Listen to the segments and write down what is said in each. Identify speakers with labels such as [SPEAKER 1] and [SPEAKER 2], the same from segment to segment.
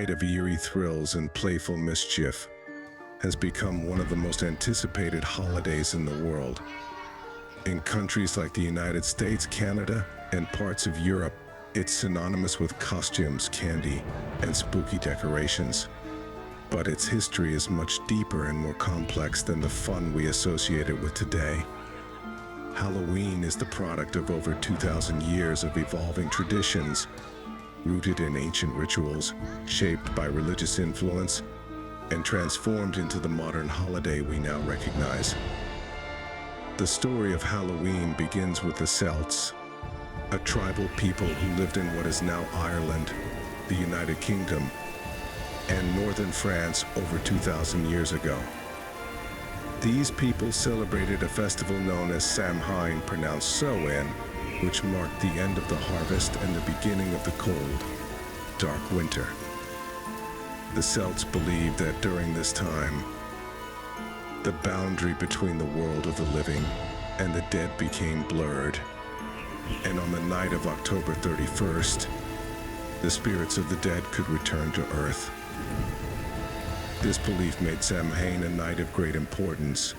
[SPEAKER 1] night of eerie thrills and playful mischief, has become one of the most anticipated holidays in the world. In countries like the United States, Canada, and parts of Europe, it's synonymous with costumes, candy, and spooky decorations. But its history is much deeper and more complex than the fun we associate it with today. Halloween is the product of over 2,000 years of evolving traditions, rooted in ancient rituals, shaped by religious influence, and transformed into the modern holiday we now recognize. The story of Halloween begins with the Celts, a tribal people who lived in what is now Ireland, the United Kingdom, and northern France over 2,000 years ago. These people celebrated a festival known as Samhain, pronounced Samhain, which marked the end of the harvest and the beginning of the cold, dark winter. The Celts believed that during this time, the boundary between the world of the living and the dead became blurred. And on the night of October 31st, the spirits of the dead could return to Earth. This belief made Samhain a night of great importance,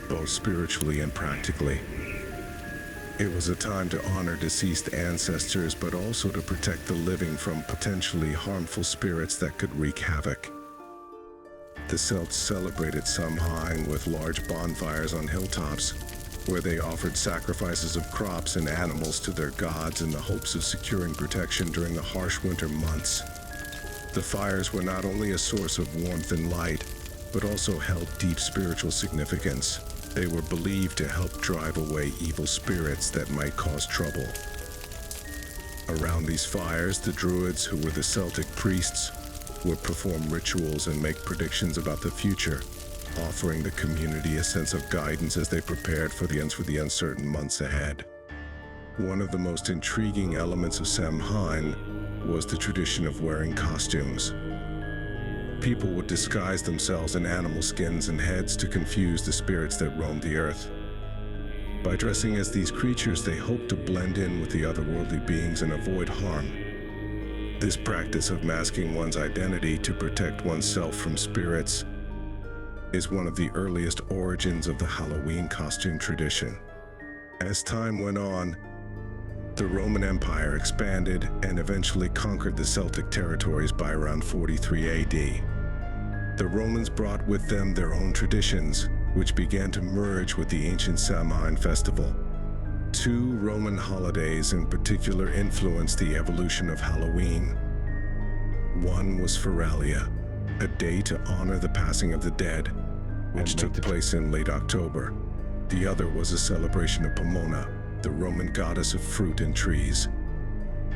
[SPEAKER 1] both spiritually and practically. It was a time to honor deceased ancestors, but also to protect the living from potentially harmful spirits that could wreak havoc. The Celts celebrated Samhain with large bonfires on hilltops, where they offered sacrifices of crops and animals to their gods in the hopes of securing protection during the harsh winter months. The fires were not only a source of warmth and light, but also held deep spiritual significance. They were believed to help drive away evil spirits that might cause trouble. Around these fires, the Druids, who were the Celtic priests, would perform rituals and make predictions about the future, offering the community a sense of guidance as they prepared for the uncertain months ahead. One of the most intriguing elements of Samhain was the tradition of wearing costumes. People would disguise themselves in animal skins and heads to confuse the spirits that roamed the earth. By dressing as these creatures, they hoped to blend in with the otherworldly beings and avoid harm. This practice of masking one's identity to protect oneself from spirits is one of the earliest origins of the Halloween costume tradition. As time went on, the Roman Empire expanded and eventually conquered the Celtic territories by around 43 AD. The Romans brought with them their own traditions, which began to merge with the ancient Samhain festival. Two Roman holidays in particular influenced the evolution of Halloween. One was Feralia, a day to honor the passing of the dead, which took place in late October. The other was a celebration of Pomona, the Roman goddess of fruit and trees.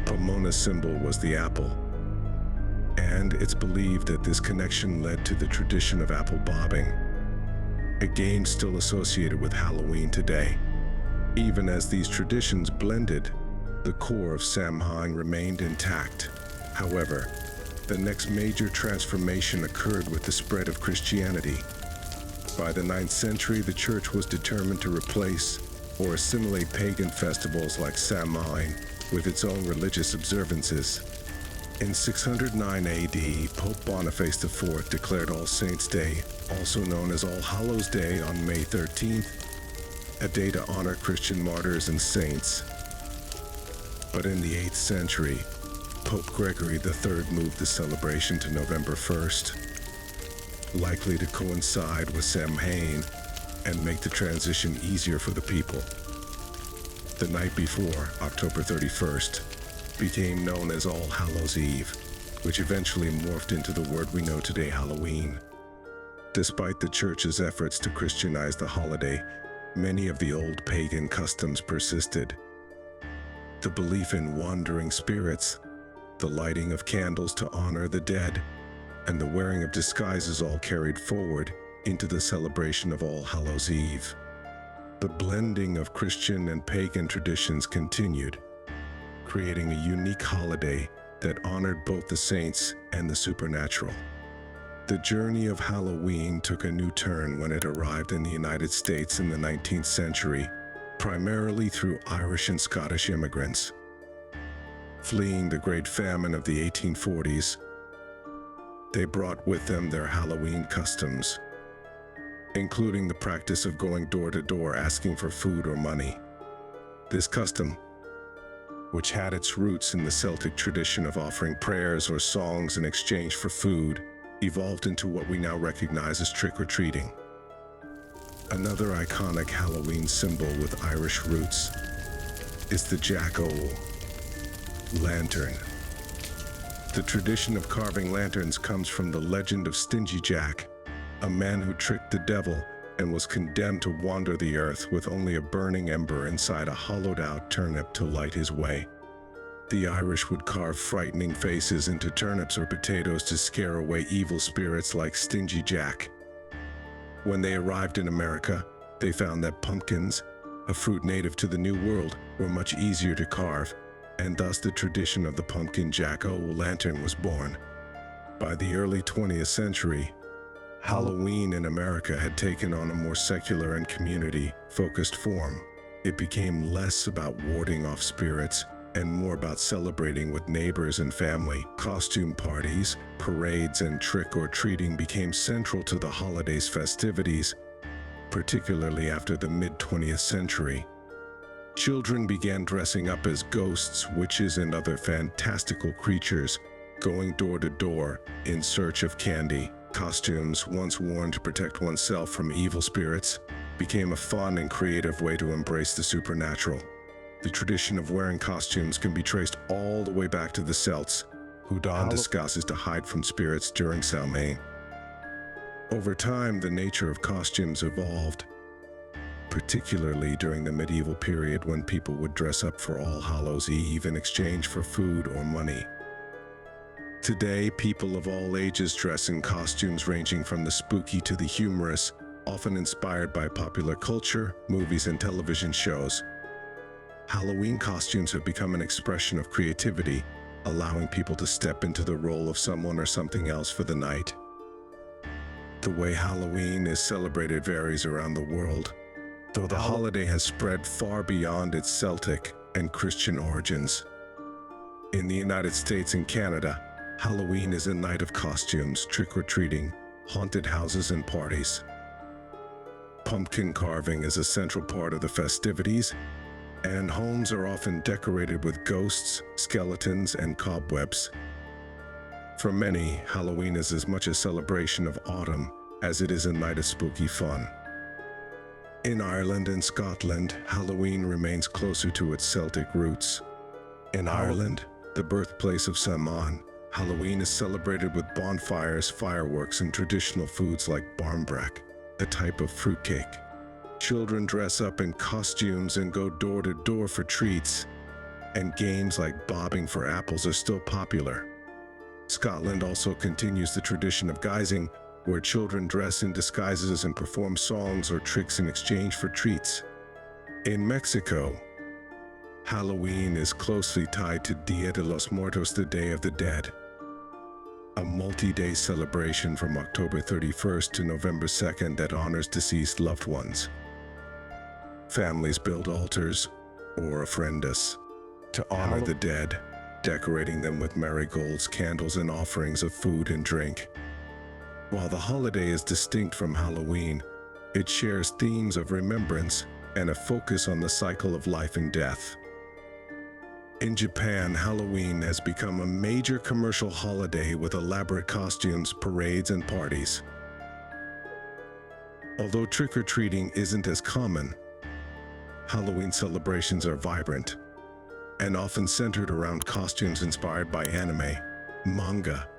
[SPEAKER 1] Pomona's symbol was the apple, and it's believed that this connection led to the tradition of apple bobbing, a game still associated with Halloween today. Even as these traditions blended, the core of Samhain remained intact. However, the next major transformation occurred with the spread of Christianity. By the 9th century, the Church was determined to replace or assimilate pagan festivals like Samhain with its own religious observances. In 609 AD, Pope Boniface IV declared All Saints' Day, also known as All Hallows' Day, on May 13th, a day to honor Christian martyrs and saints. But in the 8th century, Pope Gregory III moved the celebration to November 1st, likely to coincide with Samhain and make the transition easier for the people. The night before, October 31st, became known as All Hallows' Eve, which eventually morphed into the word we know today, Halloween. Despite the Church's efforts to Christianize the holiday, many of the old pagan customs persisted. The belief in wandering spirits, the lighting of candles to honor the dead, and the wearing of disguises all carried forward into the celebration of All Hallows' Eve. The blending of Christian and pagan traditions continued, creating a unique holiday that honored both the saints and the supernatural. The journey of Halloween took a new turn when it arrived in the United States in the 19th century, primarily through Irish and Scottish immigrants. Fleeing the Great Famine of the 1840s, They brought with them their Halloween customs, including the practice of going door to door asking for food or money. This custom, which had its roots in the Celtic tradition of offering prayers or songs in exchange for food, evolved into what we now recognize as trick-or-treating. Another iconic Halloween symbol with Irish roots is the jack-o'-lantern. The tradition of carving lanterns comes from the legend of Stingy Jack, a man who tricked the devil and was condemned to wander the earth with only a burning ember inside a hollowed-out turnip to light his way. The Irish would carve frightening faces into turnips or potatoes to scare away evil spirits like Stingy Jack. When they arrived in America, they found that pumpkins, a fruit native to the New World, were much easier to carve, and thus the tradition of the pumpkin jack-o'-lantern was born. By the early 20th century, Halloween in America had taken on a more secular and community-focused form. It became less about warding off spirits and more about celebrating with neighbors and family. Costume parties, parades, and trick-or-treating became central to the holiday's festivities, particularly after the mid-20th century. Children began dressing up as ghosts, witches, and other fantastical creatures, going door to door in search of candy. Costumes, once worn to protect oneself from evil spirits, became a fun and creative way to embrace the supernatural. The tradition of wearing costumes can be traced all the way back to the Celts, who donned disguises to hide from spirits during Samhain. Over time, the nature of costumes evolved, particularly during the medieval period when people would dress up for All Hallows' Eve in exchange for food or money. Today, people of all ages dress in costumes ranging from the spooky to the humorous, often inspired by popular culture, movies, and television shows. Halloween costumes have become an expression of creativity, allowing people to step into the role of someone or something else for the night. The way Halloween is celebrated varies around the world, though the holiday has spread far beyond its Celtic and Christian origins. In the United States and Canada, Halloween is a night of costumes, trick-or-treating, haunted houses, and parties. Pumpkin carving is a central part of the festivities, and homes are often decorated with ghosts, skeletons, and cobwebs. For many, Halloween is as much a celebration of autumn as it is a night of spooky fun. In Ireland and Scotland, Halloween remains closer to its Celtic roots. In Ireland, the birthplace of Samhain, Halloween is celebrated with bonfires, fireworks, and traditional foods like barmbrack, a type of fruitcake. Children dress up in costumes and go door to door for treats, and games like bobbing for apples are still popular. Scotland also continues the tradition of guising, where children dress in disguises and perform songs or tricks in exchange for treats. In Mexico, Halloween is closely tied to Dia de los Muertos, the Day of the Dead, a multi-day celebration from October 31st to November 2nd that honors deceased loved ones. Families build altars or ofrendas to honor the dead, decorating them with marigolds, candles, and offerings of food and drink. While the holiday is distinct from Halloween, it shares themes of remembrance and a focus on the cycle of life and death. In Japan, Halloween has become a major commercial holiday with elaborate costumes, parades, and parties. Although trick-or-treating isn't as common, Halloween celebrations are vibrant and often centered around costumes inspired by anime, manga,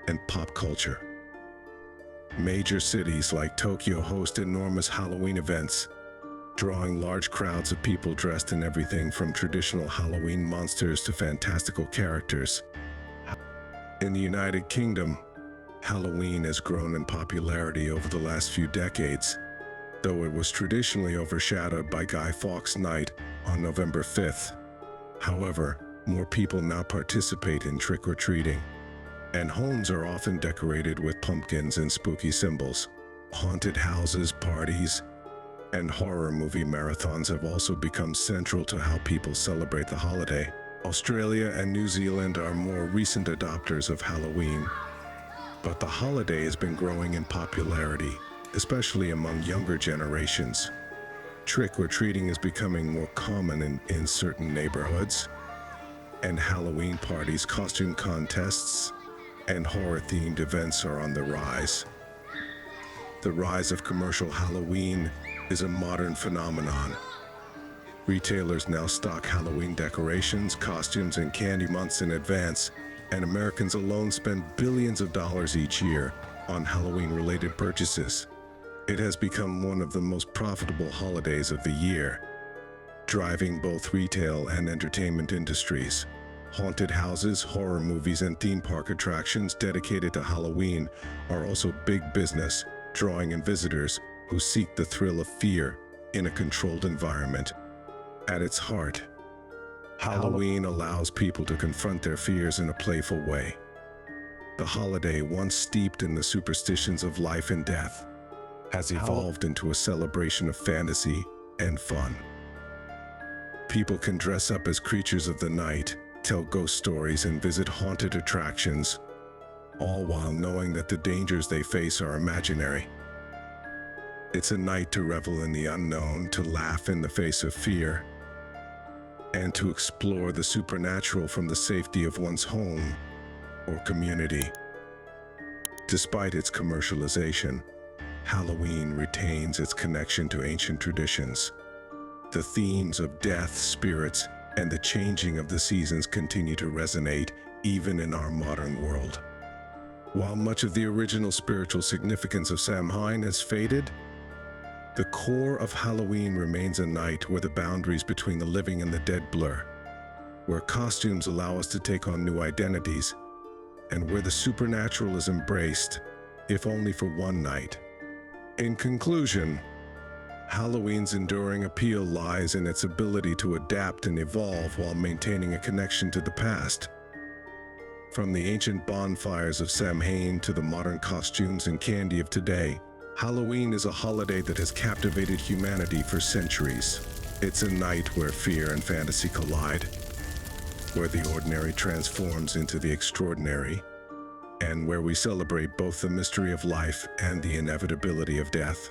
[SPEAKER 1] and pop culture. Major cities like Tokyo host enormous Halloween events, drawing large crowds of people dressed in everything from traditional Halloween monsters to fantastical characters. In the United Kingdom, Halloween has grown in popularity over the last few decades, though it was traditionally overshadowed by Guy Fawkes Night on November 5th. However, more people now participate in trick-or-treating, and homes are often decorated with pumpkins and spooky symbols. Haunted houses, parties, and horror movie marathons have also become central to how people celebrate the holiday. Australia and New Zealand are more recent adopters of Halloween, But the holiday has been growing in popularity, especially among younger generations. Trick-or-treating is becoming more common in certain neighborhoods, and Halloween parties, costume contests, and horror-themed events are on the rise. The rise of commercial Halloween is a modern phenomenon. Retailers now stock Halloween decorations, costumes, and candy months in advance, and Americans alone spend billions of dollars each year on Halloween-related purchases. It has become one of the most profitable holidays of the year, driving both retail and entertainment industries. Haunted houses, horror movies, and theme park attractions dedicated to Halloween are also big business, drawing in visitors who seek the thrill of fear in a controlled environment. At its heart, Halloween allows people to confront their fears in a playful way. The holiday, once steeped in the superstitions of life and death, has evolved into a celebration of fantasy and fun. People can dress up as creatures of the night, tell ghost stories, and visit haunted attractions, all while knowing that the dangers they face are imaginary. It's a night to revel in the unknown, to laugh in the face of fear, and to explore the supernatural from the safety of one's home or community. Despite its commercialization, Halloween retains its connection to ancient traditions. The themes of death, spirits, and the changing of the seasons continue to resonate even in our modern world. While much of the original spiritual significance of Samhain has faded, the core of Halloween remains a night where the boundaries between the living and the dead blur, where costumes allow us to take on new identities, and where the supernatural is embraced, if only for one night. In conclusion, Halloween's enduring appeal lies in its ability to adapt and evolve while maintaining a connection to the past. From the ancient bonfires of Samhain to the modern costumes and candy of today, Halloween is a holiday that has captivated humanity for centuries. It's a night where fear and fantasy collide, where the ordinary transforms into the extraordinary, and where we celebrate both the mystery of life and the inevitability of death.